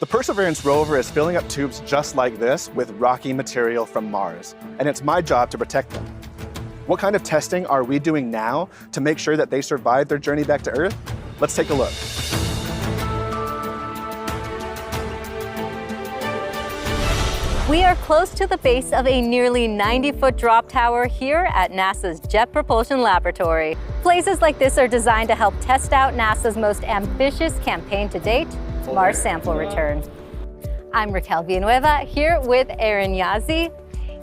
The Perseverance rover is filling up tubes just like this with rocky material from Mars, and it's my job to protect them. What kind of testing are we doing now to make sure that they survive their journey back to Earth? Let's take a look. We are close to the base of a nearly 90-foot drop tower here at NASA's Jet Propulsion Laboratory. Places like this are designed to help test out NASA's most ambitious campaign to date, Mars sample return. I'm Raquel Villanueva here with Aaron Yazzie.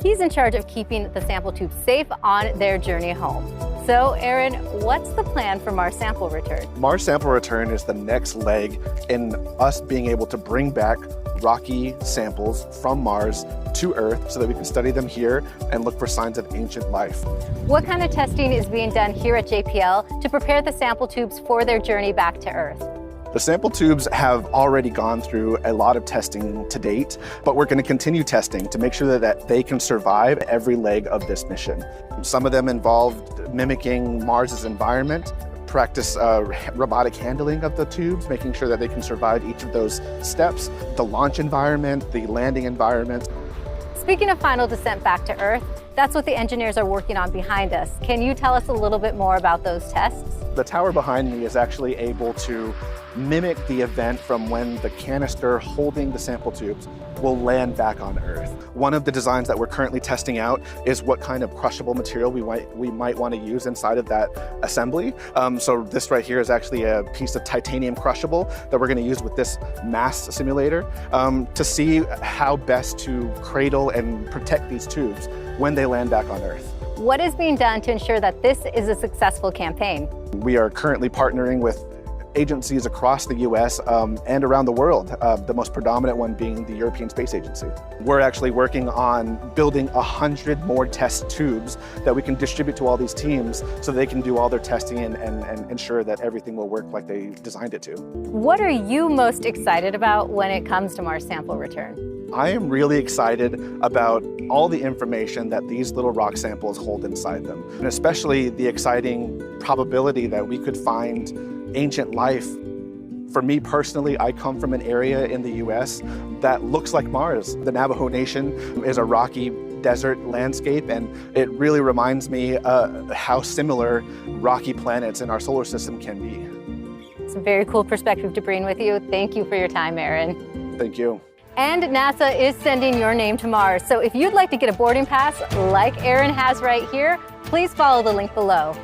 He's in charge of keeping the sample tubes safe on their journey home. So, Aaron, what's the plan for Mars sample return? Mars sample return is the next leg in us being able to bring back rocky samples from Mars to Earth so that we can study them here and look for signs of ancient life. What kind of testing is being done here at JPL to prepare the sample tubes for their journey back to Earth? The sample tubes have already gone through a lot of testing to date, but we're going to continue testing to make sure that they can survive every leg of this mission. Some of them involved mimicking Mars's environment, practice robotic handling of the tubes, making sure that they can survive each of those steps, the launch environment, the landing environment. Speaking of final descent back to Earth, that's what the engineers are working on behind us. Can you tell us a little bit more about those tests? The tower behind me is actually able to mimic the event from when the canister holding the sample tubes will land back on Earth. One of the designs that we're currently testing out is what kind of crushable material we might want to use inside of that assembly. So this right here is actually a piece of titanium crushable that we're going to use with this mass simulator to see how best to cradle and protect these tubes when they land back on Earth. What is being done to ensure that this is a successful campaign? We are currently partnering with agencies across the US and around the world, the most predominant one being the European Space Agency. We're actually working on building 100 more test tubes that we can distribute to all these teams so they can do all their testing and ensure that everything will work like they designed it to. What are you most excited about when it comes to Mars sample return? I am really excited about all the information that these little rock samples hold inside them, and especially the exciting probability that we could find ancient life. For me personally, I come from an area in the US that looks like Mars. The Navajo Nation is a rocky desert landscape, and it really reminds me how similar rocky planets in our solar system can be. It's a very cool perspective to bring with you. Thank you for your time, Aaron. Thank you. And NASA is sending your name to Mars. So if you'd like to get a boarding pass like Aaron has right here, please follow the link below.